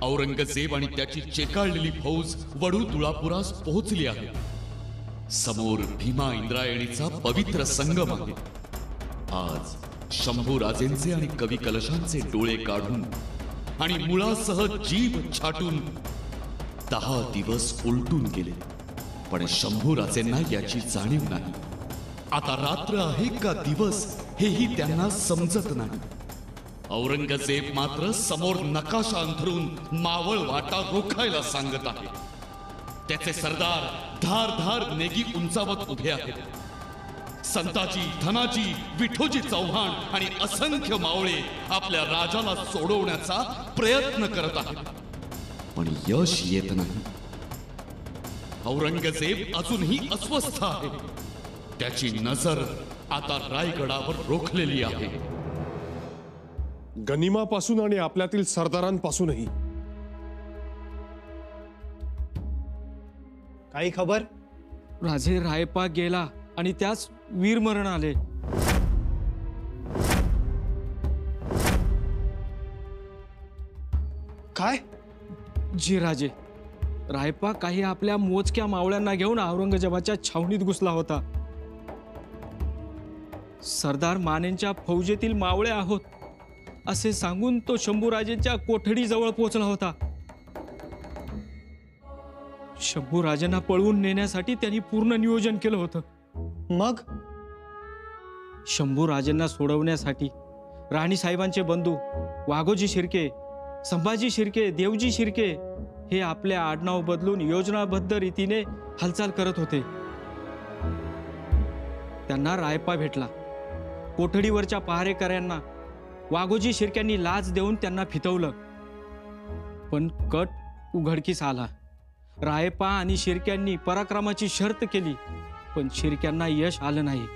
औरंगजेब आणि त्याची चेकाळलेली फौज वडू तुळापुरास पोहोचली आहे। समोर भीमा इंद्रायणीचा पवित्र संगम आहे। आज शंभू राजेंचे आणि कवी कलशांचे डोळे काढून आणि मुळासह जीभ छाटून 10 दिवस उलटून गेले, पण शंभू राजेंना याची जाणीव नाही। आता रात्र आहे का दिवस हेही त्यांना समजत नाही। औरंगजेब मात्र समोर नकाशा अंथरून मावळ वाटा रोखायला सांगत आहे। त्याचे सरदार धारधार नेगी उंचावत उभे आहेत। संताजी, धनाजी, विठोजी चव्हाण आणि असंख्य मावळे आपल्या राजाला सोडवण्याचा प्रयत्न करत आहेत, पण यश येत नाही। औरंगजेब अजूनही अस्वस्थ आहे। त्याची नजर आता रायगडावर रोखलेली आहे। गनिमापासून आणि आपल्यातील सरदारांपासूनही। काही खबर? राजे रायपा गेला आणि त्यास वीरमरण आले। काय? जी राजे, रायपा काही आपल्या मोजक्या मावळ्यांना घेऊन औरंगजेबाच्या छावणीत घुसला होता। सरदार मानेंच्या फौजेतील मावळे आहोत असे सांगून तो शंभूराजेंच्या कोठडीजवळ पोहोचला होता। शंभूराजांना पळवून नेण्यासाठी त्यांनी पूर्ण नियोजन केलं होतं। मग शंभूराजांना सोडवण्यासाठी राणी साहेबांचे बंधू वाघोजी शिर्के, संभाजी शिर्के, देवजी शिर्के हे आपल्या आडनाव बदलून योजनाबद्ध रीतीने हालचाल करत होते। त्यांना रायपा भेटला। कोठडीवरच्या पहारेकऱ्यांना वाघोजी शिर्क्यांनी लाच देऊन त्यांना फितवलं, पण कट उघडकीस आला। रायपा आणि शिर्क्यांनी पराक्रमाची शर्त केली, पण शिर्क्यांना यश आलं नाही।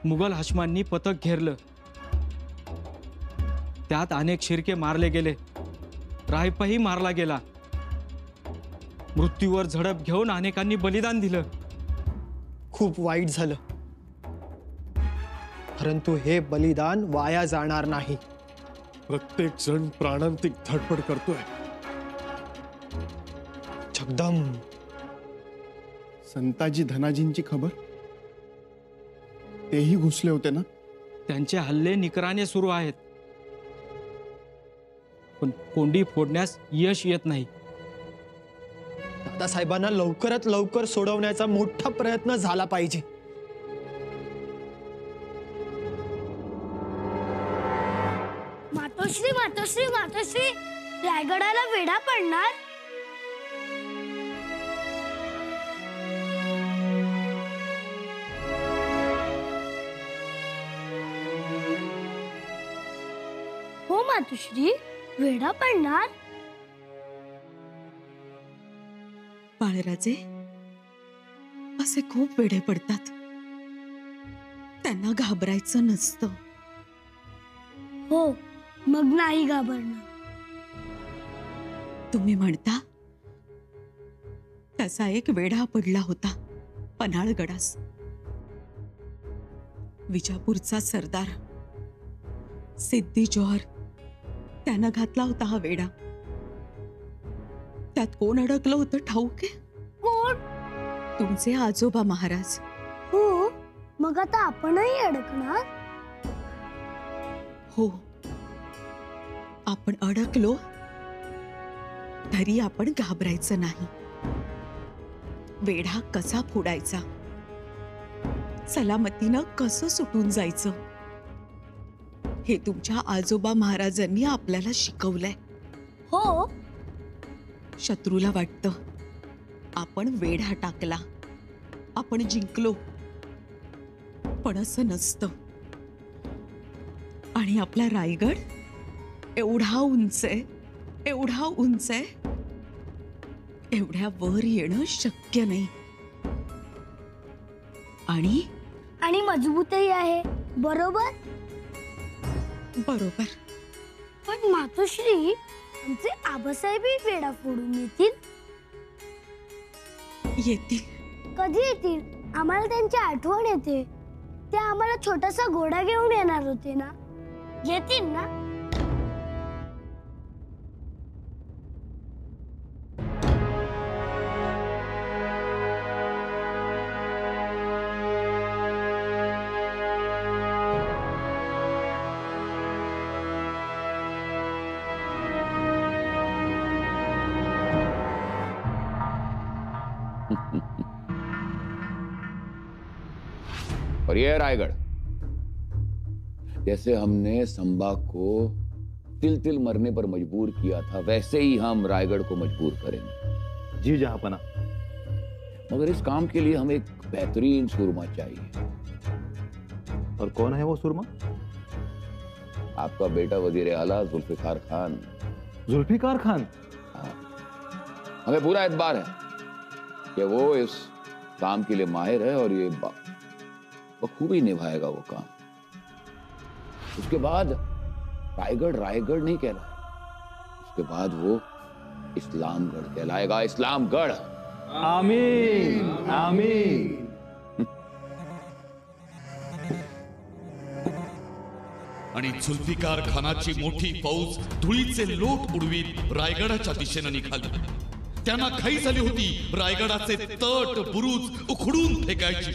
मुघल हाशमांनी पथक घेरलं, त्यात अनेक शिर्के मारले गेले। रायपाही मारला गेला। मृत्यूवर झडप घेऊन अनेकांनी बलिदान दिलं। खूप वाईट झालं, परंतु हे बलिदान वाया जाणार नाही। प्रत्येक जण प्राणांतिक धडपड करतोय। जगदम, संताजी धनाजींची खबर? तेही घुसले होते ना? त्यांचे हल्ले निकराने सुरू आहेत, पण कोंडी फोडण्यास यश येत नाही। दादासाहेबांना लवकरात लवकर सोडवण्याचा मोठा प्रयत्न झाला पाहिजे। मातोश्री, मातोश्री, मातोश्री, रायगडाला वेढा पडणार? हो मातोश्री, वेढा पडणार? बाळराजे, असे खूप वेढे पडतात, त्यांना घाबरायचं नसतं। हो, मग नाही घाबरणार। तुम्ही म्हणता तसा एक वेढा पडला होता पन्हाळगडास। विजापूरचा सरदार सिद्दी जोहर त्यानं घातला होता हा वेढा। त्यात कोण अडकलं होतं ठाऊक आहे? कोण? तुमचे आजोबा महाराज। हो, मग आता आपणही अडकणार? हो, आपण अडकलो तरी आपण घाबरायचं नाही। वेढा कसा फोडायचा, सलामतीनं कसं सुटून जायचं, हे तुमच्या आजोबा महाराजांनी आपल्याला शिकवलंय। हो, शत्रूला वाटतं आपण वेढा टाकला, आपण जिंकलो, पण असं नसतं। आणि आपला रायगड एवढा उंच आहे, एवढा उंच आहे, एवढ्या वर येणं शक्य नाही। आणि मजबूतही आहे, बरोबर? बरोबर। पण मातोश्री, आमचे आबासाहेबही वेढा फोडून येतील? येतील। कधी येतील? आम्हाला त्यांची आठवण येते। ते आम्हाला छोटासा घोडा घेऊन येणार होते ना? येतील ना? और ये है रायगढ़। जैसे हमने संबा को तिल तिल मरने पर मजबूर किया था, वैसे ही हम रायगढ़ को मजबूर करेंगे। जी जहांपना। मगर इस काम के लिए हमें एक बेहतरीन सूरमा चाहिए। और कौन है वो सुरमा? आपका बेटा वजीर आला जुल्फिकार खान। जुल्फिकार खान? हाँ। हमें पूरा एतबार है कि वो इस काम के लिए माहिर है और ये बखूबी निभाएगा वो काम। उसके बाद रायगढ़ रायगढ़ नहीं कहलाएगा, उसके बाद वो इस्लामगढ़ कहलाएगा, इस्लामगढ़। आमीन आमीन। आणि जुल्फिकार खानाची मोठी फौज धुळीचे लोट उडवीत रायगडाच्या दिशेने निघाली। त्यांना घाई झाली होती रायगडाचे तट बुरुज उखडून फेकायची,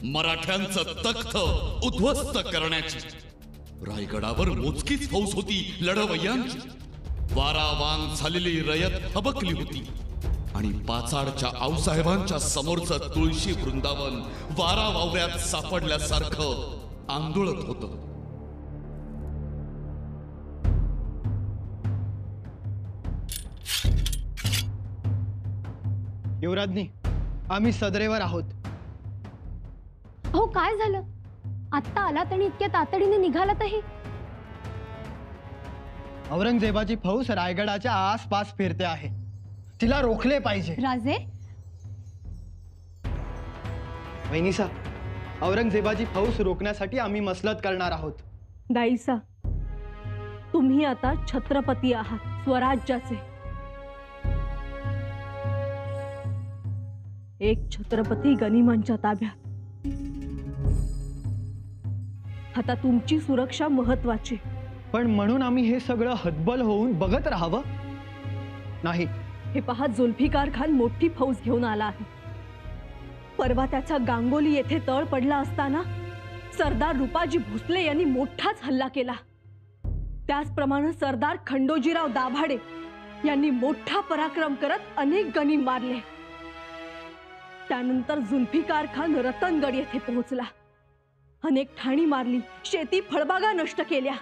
मराठ्यांचं तख्त उद्ध्वस्त करण्याची। रायगडावर मोजकीच फौज होती लढवय्यांची। वारावांग झालेली रयत हबकली होती आणि पाचाडच्या आऊसाहेबांच्या समोरचं तुळशी वृंदावन वारा वावऱ्यात सापडल्यासारखं आंदोळत होतं। युवराजनी, आम्ही सदरेवर आहोत। अहो काय झालं? आत्ता आलात आणि इतक्या तातडीने निघालातही? औरंगजेबाची फौज रायगडाच्या आसपास फिरते आहे, तिला रोखले पाहिजे। राजे, वहिनीसा, औरंगजेबाची फौज रोखण्यासाठी आम्ही मसलत करणार आहोत। दाईसा, तुम्ही आता छत्रपती आहात स्वराज्याचे। एक छत्रपती गनिमांच्या ताब्यात। आता तुमची सुरक्षा महत्वाची। पण म्हणून आम्ही हे सगळं हतबल होऊन बघत राहावं? नाही। हे पहा, जुल्फिकार खान मोठी फौज घेऊन आला आहे। परवा त्याचा गांगोली येथे तळ पडला असताना सरदार रूपाजी भोसले यांनी मोठाच हल्ला केला। त्याचप्रमाणे सरदार खंडोजीराव दाभाडे यांनी मोठा पराक्रम करत अनेक गनिम मारले। त्यानंतर जुल्फिकार खान रतनगड येथे पोहोचला, अनेक ठाणी मारली, शेती फळबागा नष्ट केल्या।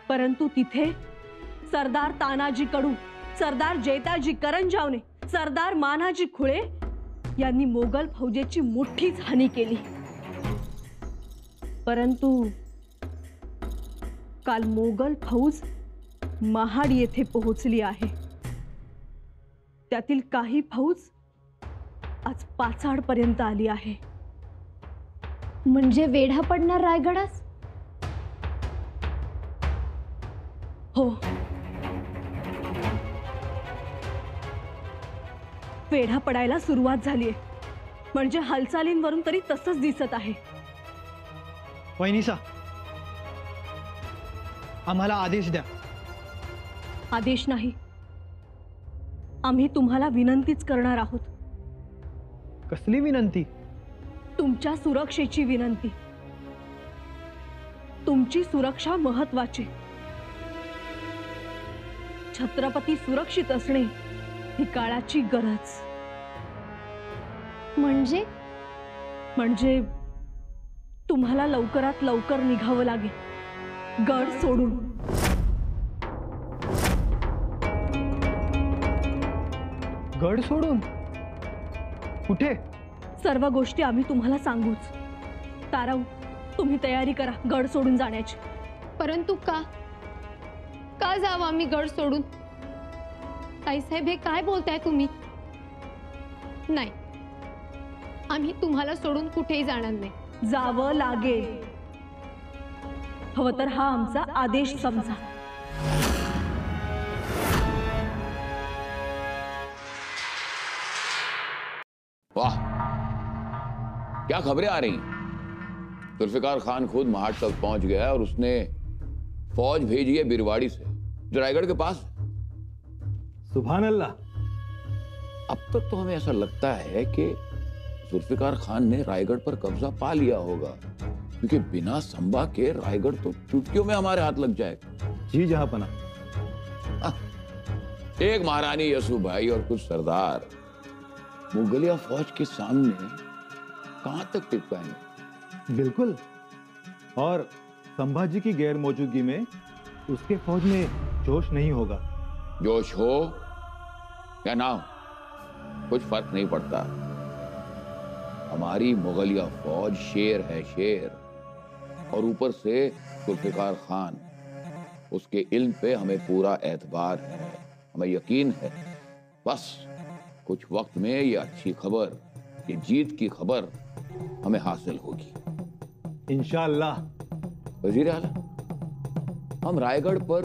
परंतु तिथे सरदार तानाजी कडू, सरदार जैताजी करंजावने, सरदार मानाजी खुळे यांनी मोगल फौजेची मोठीच हानी केली। परंतु काल मोगल फौज महाड येथे पोहोचली आहे। त्यातील काही फौज आज पाचाड पर्यंत आली आहे। म्हणजे वेढा पडणार रायगडास? हो, वेढा पडायला सुरुवात झालीये। म्हणजे हालचालींवरून तरी तसंच दिसत आहे। वहिनीसा, आम्हाला आदेश द्या। आदेश नाही, आम्ही तुम्हाला विनंतीच करणार आहोत। कसली विनंती? तुमच्या सुरक्षेची विनंती। तुमची सुरक्षा महत्वाची। छत्रपती सुरक्षित असणे ही काळाची गरज। म्हणजे तुम्हाला लवकरात लवकर निघावं लागेल गड सोडून। गड सोडून? कुठे? सर्व गोष्टी आम्ही तुम्हाला सांगूच। ताराऊ, तुम्ही तयारी करा गड सोडून जाण्याची। परंतु का का जावं आम्ही गड सोडून? ताईसाहेब, हे काय बोलताय तुम्ही? नाही, आम्ही तुम्हाला सोडून कुठेही जाणार नाही। जावं लागेल, हवं तर हा आमचा आदेश समजा। वाह, क्या खबरें आ रही। जुल्फिकार खान खुद महाड तक पहुंच गया है और उसने फौज भेजी है बिरवाड़ी से, जो रायगढ़ के पास। सुभान अल्लाह। अब तक तो हमें ऐसा लगता है कि जुल्फिकार खान ने रायगढ़ पर कब्जा पा लिया होगा, क्योंकि बिना संबा के रायगढ़ तो चुटकियों में हमारे हाथ लग जाएगा। जी जहांपना। एक महारानी यसु भाई और कुछ सरदार मुगलिया फौज के सामने कहां तक टिक पाएंगे? बिल्कुल। और संभाजी की गैर मौजूदगी में उसके फौज में जोश नहीं होगा। जोश हो या ना हो, कुछ फर्क नहीं पड़ता। हमारी मुगलिया फौज शेर है, शेर। और ऊपर से जुल्फिकार खान, उसके इल्म पे हमें पूरा एतबार है, हमें यकीन है। बस कुछ वक्त में ये अच्छी खबर, ये जीत की खबर हमें हासिल होगी इंशाअल्लाह। वजीर आला, हम रायगढ़ पर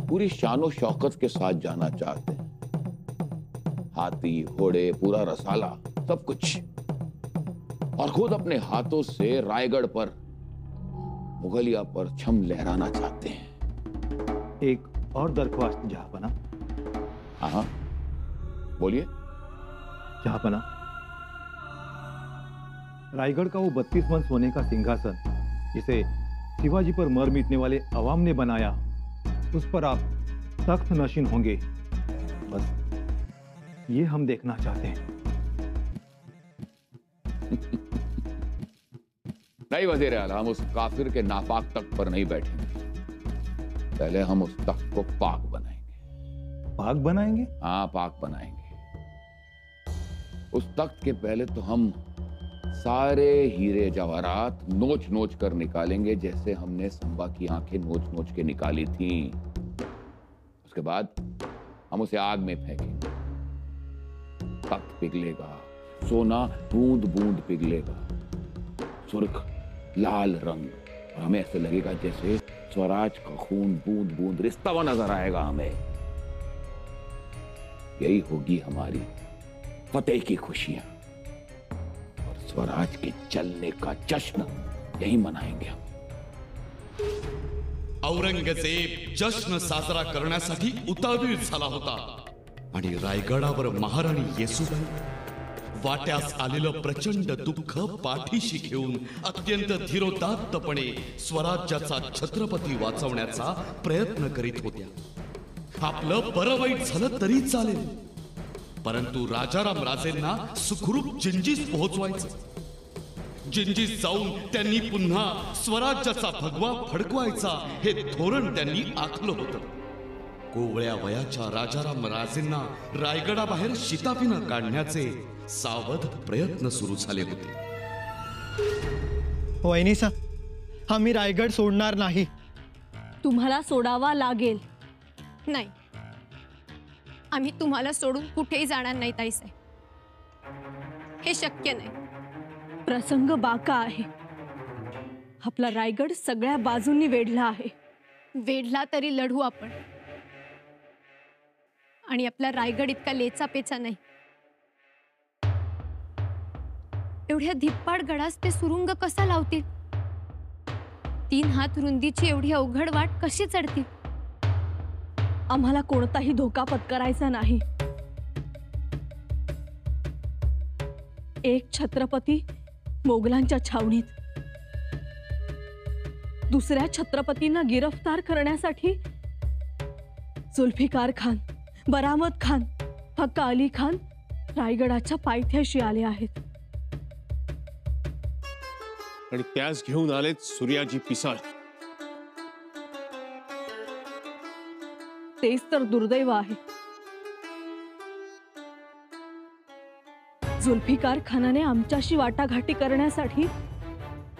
पूरी शानो शौकत के साथ जाना चाहते हैं। हाथी, घोड़े, पूरा रसाला, सब कुछ। और खुद अपने हाथों से रायगढ़ पर, मुगलिया पर छम लहराना चाहते हैं। एक और दरख्वास्त जहांपना। हाँ, बोलिए। जहांपना, रायगढ़ का वो 32 मन सोने का सिंहासन जिसे शिवाजी पर मर मिटने वाले अवाम ने बनाया, उस पर आप सख्त नशीन होंगे, बस ये हम देखना चाहते हैं। नहीं वजीर आला, हम उस काफिर के नापाक तख्त पर नहीं बैठेंगे। पहले हम उस तख्त को पाक बनाएंगे। पाक बनाएंगे? हाँ, पाक बनाएंगे। उस तख्त के पहले तो हम सारे हीरे जवाहरात नोच नोच कर निकालेंगे, जैसे हमने संबा की आंखें नोच नोच के निकाली थी। उसके बाद हम उसे आग में फेंकेंगे। तख्त पिघलेगा, सोना बूंद बूंद पिघलेगा, सुर्ख लाल रंग, और हमें ऐसे लगेगा जैसे स्वराज का खून बूंद बूंद रिश्ता हुआ नजर आएगा हमें। यही होगी हमारी फतेह की खुशियां, और स्वराज के चलने का जश्न यही मनाएंगे हम। औरंगजेब जश्न साजरा करण्यासाठी उतावीळ झाला होता आणि रायगडावर महाराणी येसूबाई वाट्यास आलेलं प्रचंड दुःख पाठीशी घेऊन अत्यंत धीरोदात्तपणे स्वराज्याचा छत्रपती वाचवण्याचा प्रयत्न करीत होत्या। आपलं बरं वाईट झालं तरी चालेल, परंतु राजाराम राजेंना सुखरूप जिंजीस पोहोचवायचं। जिंजीस जाऊन त्यांनी पुन्हा स्वराज्याचा भगवा फडकवायचा हे धोरण त्यांनी आखलं होतं। कोवळ्या वयाच्या राजाराम राजेंना रायगडाबाहेर शिताफीनं काढण्याचे सावध प्रयत्न सुरू झाले होते। वहिनीसा, आम्ही रायगड सोडणार नाही। तुम्हाला सोडावा लागेल। नाही, आम्ही तुम्हाला सोडून कुठेही जाणार नाही ताईसाहेब, हे शक्य नाही। प्रसंग बाका आहे। आपला रायगड सगळ्या बाजूंनी वेढला आहे। वेढला तरी लढू आपण, आणि आपला रायगड इतका लेचा पेचा नाही। एवढ्या धिप्पाड गडास ते सुरुंग कसा लावतील? 3 हात रुंदीची एवढी अवघड वाट कशी चढतील? आम्हाला कोणताही धोका पत्करायचा नाही। एक छत्रपती मोगलांच्या छावणीत, दुसऱ्या छत्रपतींना गिरफ्तार करण्यासाठी जुल्फिकार खान, बरामद खान, हक्का अली खान रायगडाच्या पायथ्याशी आले आहेत। आणि त्यास घेऊन आलेत सूर्याजी पिसाळ। तेच तर दुर्दैव आहे। जुल्फिकार खानाने आमच्याशी वाटाघाटी करण्यासाठी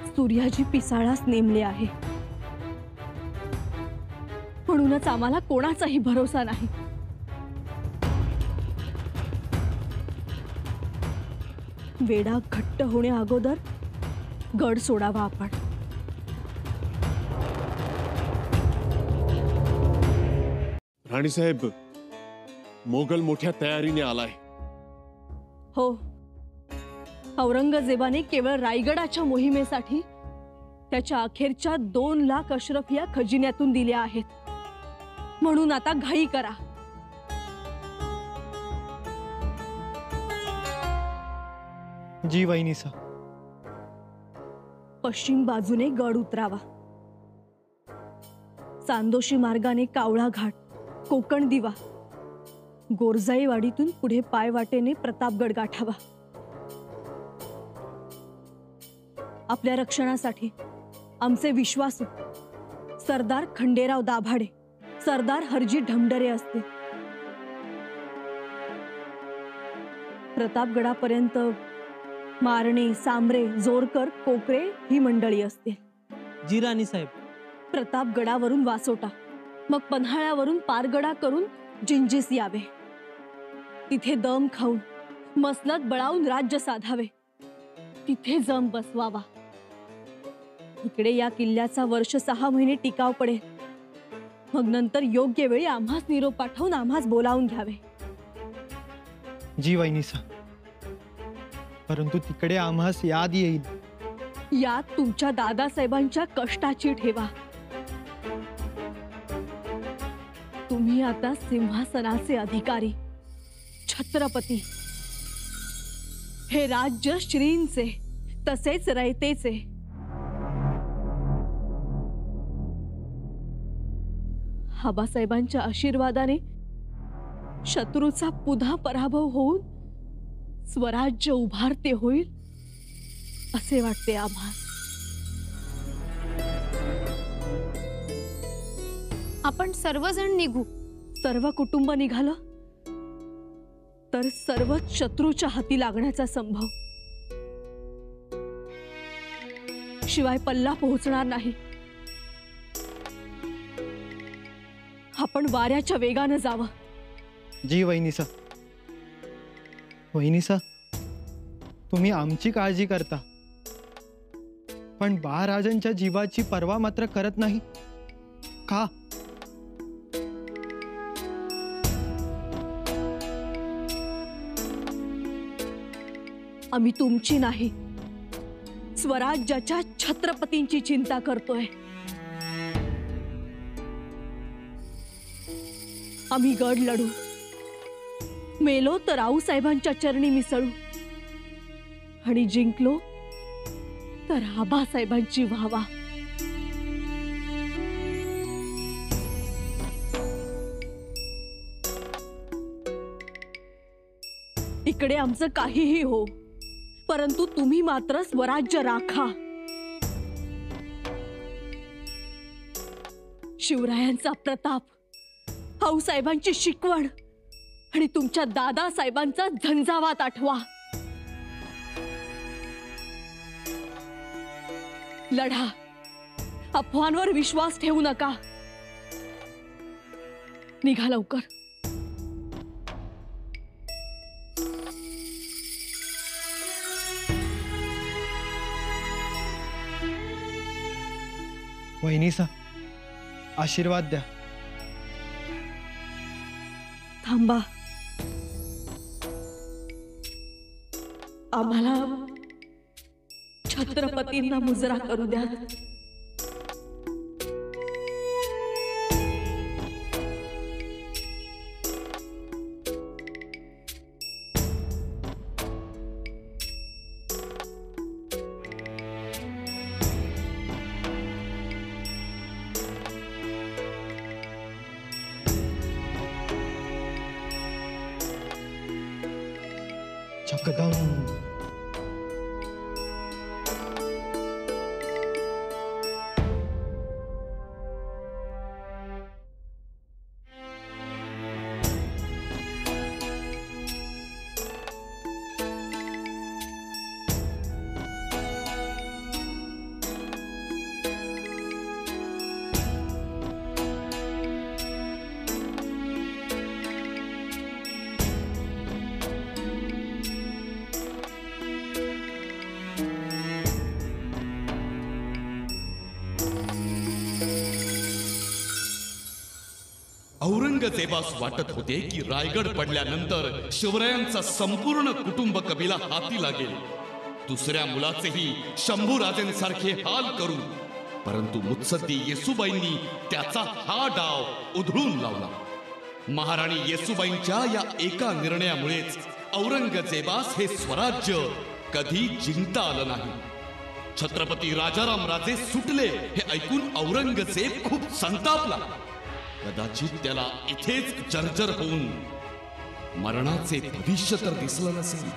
सूर्याजी पिसाळास नेमले आहे। म्हणूनच आम्हाला कोणाचाही भरोसा नाही। वेडा घट्ट होण्या अगोदर गड सोडावा आपण। राणीसाहेब, मोगल मोठ्या तयारीने आलाय। हो, औरंगजेबाने केवळ रायगडाच्या मोहिमेसाठी त्याच्या अखेरच्या 2 लाख अशरफिया खजिन्यातून दिल्या आहेत। म्हणून आता घाई करा। जी वहिनीसा। पश्चिम बाजूने गड उतरावा। चांदोशी मार्गाने कावळा घाट, कोकण दिवा, गोरजाईवाडीतून पुढे पायवाटेने प्रतापगड गाठावा। आपल्या रक्षणासाठी आमचे विश्वासू सरदार खंडेराव दाभाडे, सरदार हरजी ढमढरे असतील. प्रतापगडापर्यंत मारणे, सांबरे, जोरकर, कोकरे ही मंडळी असतील. जी राणी साहेब. प्रतापगडावरून वासोटा, मग पन्हाळ्यावरून पारगडा करून जिंजीस यावे. तिथे दम खाऊन मसलत बळावून राज्य साधावे. तिथे जम बसवावा. इकडे या किल्ल्याचा वर्ष 6 महिने टिकाव पडेल. मग नंतर योग्य वेळी आम्हास निरोप पाठवून आम्हास बोलावून घ्यावे. जी वहिनीसा, परंतु तिकडे आम्हास याद येईल. यात तुमच्या दादासाहेबांच्या कष्टाची ठेवा. तुम्ही आता सिंहासनाचे अधिकारी, छत्रपती. हे राज्य श्रींचे तसेच रयतेचे. आबासाहेबांच्या आशीर्वादाने शत्रूचा पुन्हा पराभव होऊन स्वराज्य उभारते होईल असे वाटते आम्हाला. आपण सर्वजण निघू. सर्व कुटुंब निघालं तर सर्वच शत्रूच्या हाती लागण्याचा संभव. शिवाय पल्ला पोहोचणार नाही. आपण वाऱ्याच्या वेगानं जावं. जी वहिनीसा. वहिनीसा, तुम्ही आमची काळजी करता, पण महाराजांच्या जीवाची पर्वा मात्र करत नाही का? आम्ही तुमची नाही, स्वराज्याच्या छत्रपतींची चिंता करतोय. आम्ही गड लढू, मेलो तर आऊसाहेबांच्या चरणी मिसळू, आणि जिंकलो तर आबासाहेबांची व्हावा. इकडे आमचं काहीही हो, परंतु तुम्ही मात्र स्वराज्य राखा. शिवरायांचा प्रताप, आऊसाहेबांची शिकवण आणि तुमच्या दादासाहेबांचा झंझावात आठवा. लढा. अफवांवर विश्वास ठेवू नका. निघा लवकर. वहिनीसा, आशीर्वाद द्या. थांबा. आम्हाला छत्रपतींना मुजरा करू द्या. चकदम. औरंगजेबास वाटत होते की रायगड पडल्यानंतर शिवरायांचा संपूर्ण कुटुंब कबिला हाती लागेल. दुसऱ्या मुलाचेही शंभूराजेंसारखे हाल करू. परंतु मुत्सद्दी येसूबाईंनी त्याचा हा डाव उधळून लावला. महाराणी येसूबाईंच्या या एका निर्णयामुळेच औरंगजेबास हे स्वराज्य कधी जिंकता आलं नाही. छत्रपती राजाराम राजे सुटले हे ऐकून औरंगजेब खूप संतापला. कदाचित त्याला इथेच जर्जर होऊन मरणाचे भविष्य तर दिसलं नसेल.